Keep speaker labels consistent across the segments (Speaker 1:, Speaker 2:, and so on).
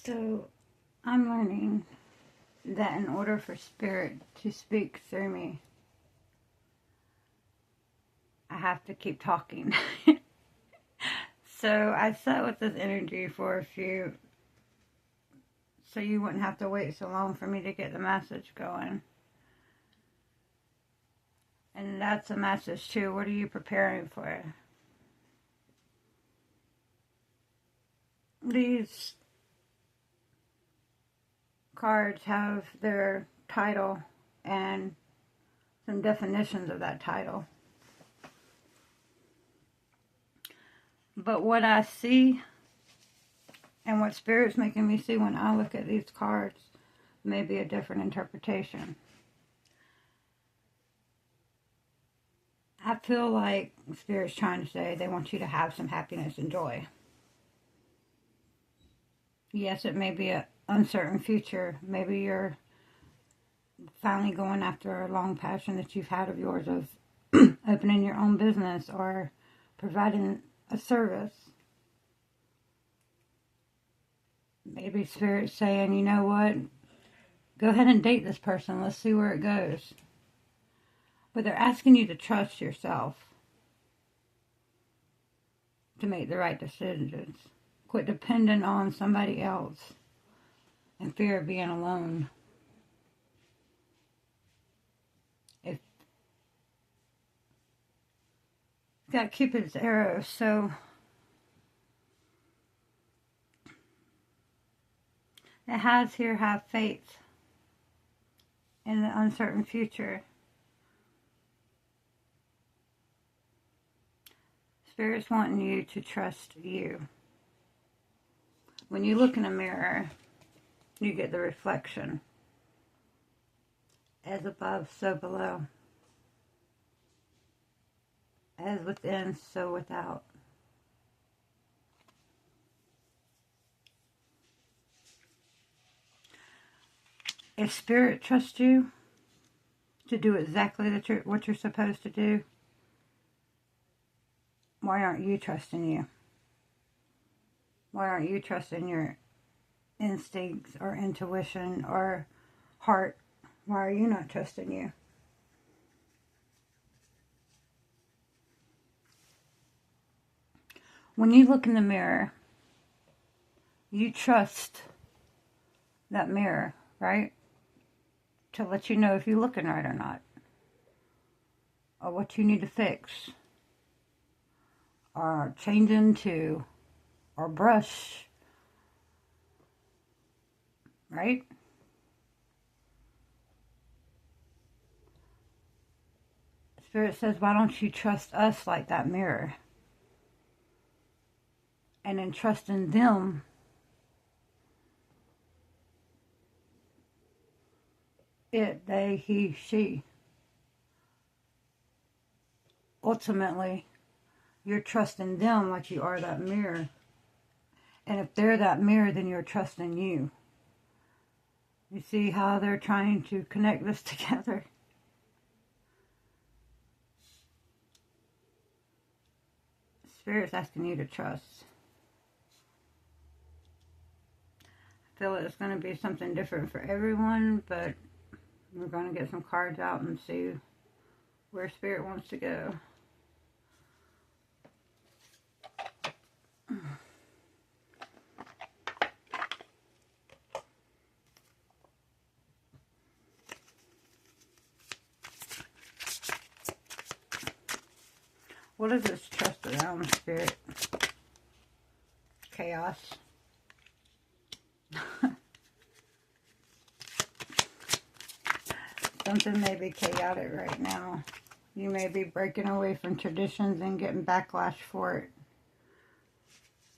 Speaker 1: So I'm learning that in order for Spirit to speak through me, I have to keep talking. So I sat with this energy for a few, so you wouldn't have to wait so long for me to get the message going. And that's a message too. What are you preparing for? These cards have their title and some definitions of that title. But what I see and what Spirit's making me see when I look at these cards may be a different interpretation. I feel like Spirit's trying to say they want you to have some happiness and joy. Yes, it may be an uncertain future. Maybe you're finally going after a long passion that you've had of yours of opening your own business or providing a service. Maybe Spirit's saying, you know what, go ahead and date this person. Let's see where it goes. But they're asking you to trust yourself to make the right decisions. Quit depending on somebody else and fear of being alone. If got Cupid's arrow, so it has here have faith in the uncertain future. Spirit's wanting you to trust you. When you look in a mirror, you get the reflection. As above, so below. As within, so without. If Spirit trusts you to do exactly what you're supposed to do, why aren't you trusting you? Why aren't you trusting your instincts or intuition or heart? Why are you not trusting you? When you look in the mirror, you trust that mirror, right? To let you know if you're looking right or not. Or what you need to fix. Or change into. Or brush. Right? Spirit says, why don't you trust us like that mirror? And in trusting them, it, they, he, she. Ultimately, you're trusting them like you are that mirror. And if they're that mirror, then you're trusting you. You see how they're trying to connect this together? Spirit's asking you to trust. I feel it's going to be something different for everyone, but we're going to get some cards out and see where Spirit wants to go. What is this trust around, Spirit? Chaos. Something may be chaotic right now. You may be breaking away from traditions and getting backlash for it.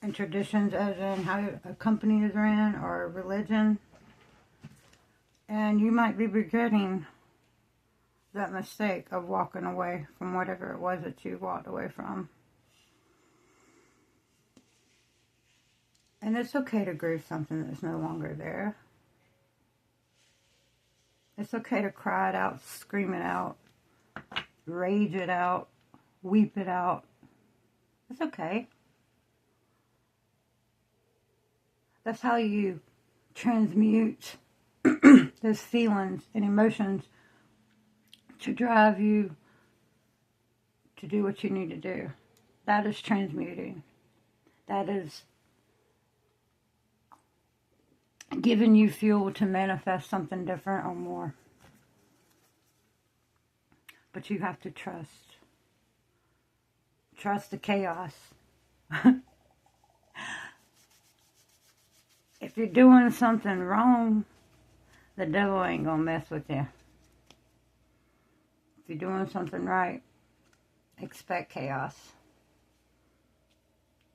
Speaker 1: And traditions as in how a company is ran or religion. And you might be regretting that mistake of walking away from whatever it was that you walked away from. And it's okay to grieve something that's no longer there. It's okay to cry it out, scream it out, rage it out, weep it out. It's okay. That's how you transmute those feelings and emotions to drive you to do what you need to do. That is transmuting. That is giving you fuel to manifest something different or more. But you have to trust. Trust the chaos. If you're doing something wrong, the devil ain't gonna mess with you. If you're doing something right, expect chaos.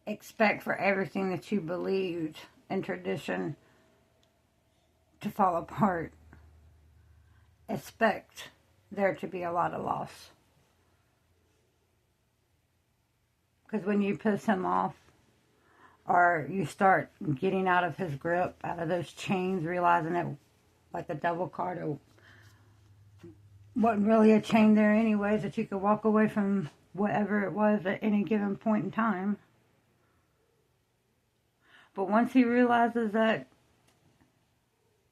Speaker 1: Expect for everything that you believed in tradition to fall apart. Expect there to be a lot of loss. Because when you piss him off, or you start getting out of his grip, out of those chains, realizing that, like the devil card, it wasn't really a chain there anyways, that you could walk away from whatever it was at any given point in time. But once he realizes that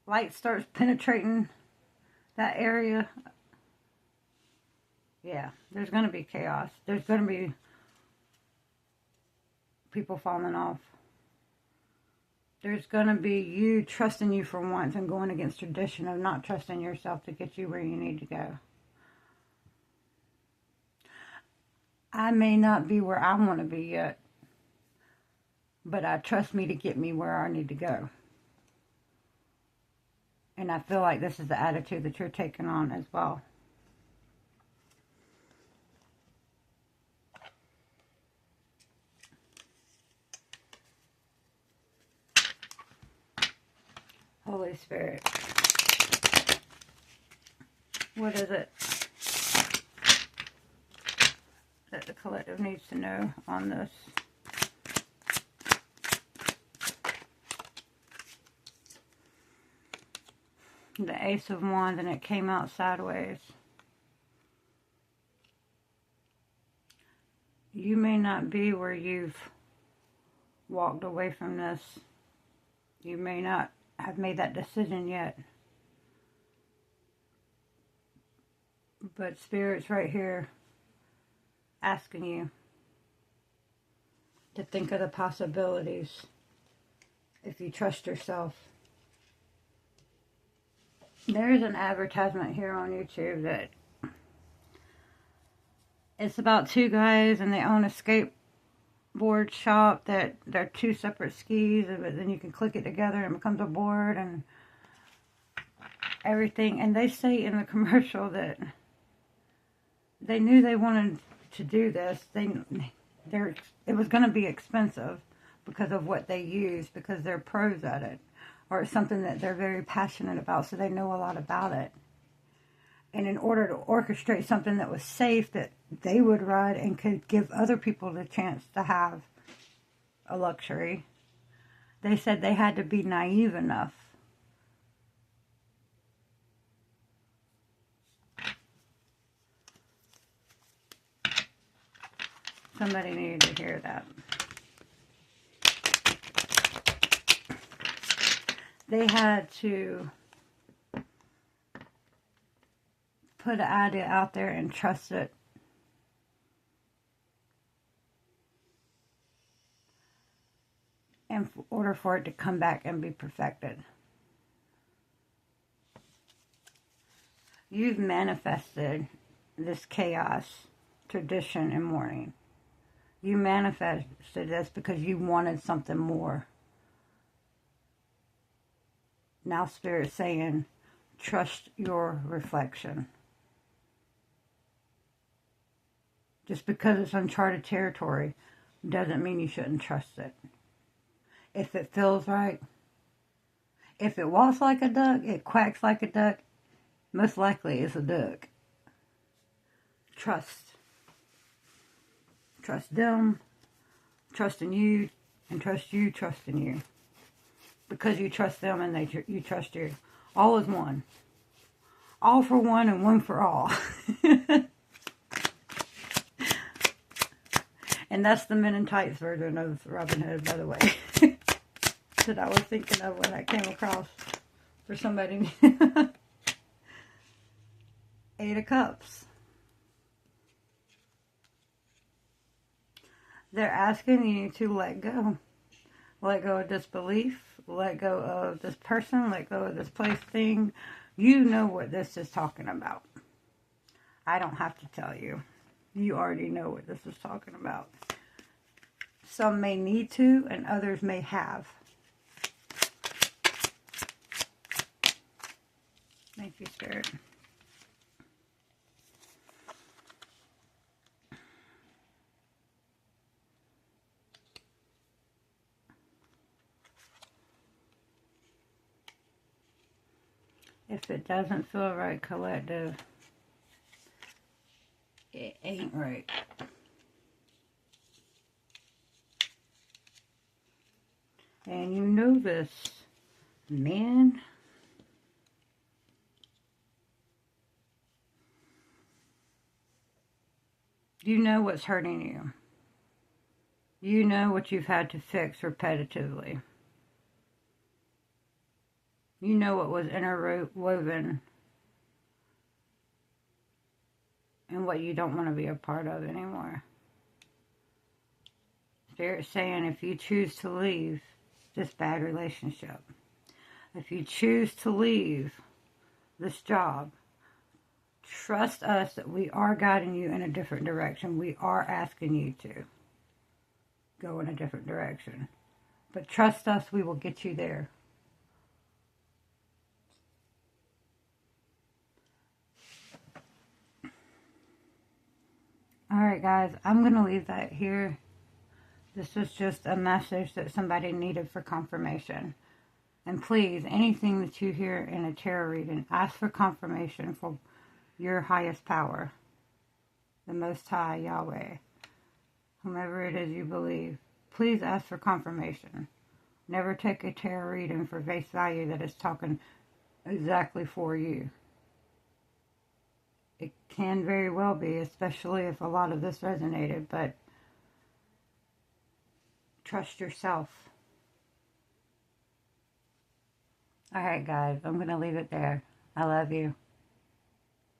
Speaker 1: light starts penetrating that area, yeah, there's going to be chaos. There's going to be people falling off. There's going to be you trusting you for once and going against tradition of not trusting yourself to get you where you need to go. I may not be where I want to be yet, but I trust me to get me where I need to go. And I feel like this is the attitude that you're taking on as well. Holy Spirit, what is it that the collective needs to know on this? The Ace of Wands, and it came out sideways. You may not be where you've walked away from this. You may not have made that decision yet. But Spirit's right here asking you to think of the possibilities if you trust yourself. There's an advertisement here on YouTube that it's about two guys and they own a skateboard shop that they're two separate skis, but then you can click it together and it becomes a board and everything. And they say in the commercial that they knew they wanted to do this. It was going to be expensive because of what they use, because they're pros at it, or it's something that they're very passionate about, so they know a lot about it. And in order to orchestrate something that was safe, that they would ride and could give other people the chance to have a luxury, they said they had to be naive enough somebody needed to hear that. They had to put an idea out there and trust it. In order for it to come back and be perfected. You've manifested this chaos, tradition, and mourning. You manifested this because you wanted something more. Now Spirit's saying, trust your reflection. Just because it's uncharted territory doesn't mean you shouldn't trust it. If it feels right, if it walks like a duck, it quacks like a duck, most likely it's a duck. Trust. Trust them, trust in you, and trust you trusting you. Because you trust them and you trust you. All is one. All for one and one for all. And that's the Men in Tights version of Robin Hood, by the way. that I was thinking of when I came across for somebody. Eight of Cups. They're asking you to let go. Let go of disbelief. Let go of this person. Let go of this place, thing. You know what this is talking about. I don't have to tell you. You already know what this is talking about. Some may need to, and others may have. Thank you, Spirit. If it doesn't feel right, collective, it ain't right. And you know this, man. You know what's hurting you. You know what you've had to fix repetitively. You know what was interwoven and what you don't want to be a part of anymore. Spirit's saying if you choose to leave this bad relationship, if you choose to leave this job, trust us that we are guiding you in a different direction. We are asking you to go in a different direction. But trust us, we will get you there. Alright guys, I'm going to leave that here. This is just a message that somebody needed for confirmation. And please, anything that you hear in a tarot reading, ask for confirmation for your highest power. The Most High, Yahweh. Whomever it is you believe. Please ask for confirmation. Never take a tarot reading for face value that is talking exactly for you. It can very well be, especially if a lot of this resonated, but trust yourself. Alright guys, I'm going to leave it there. I love you.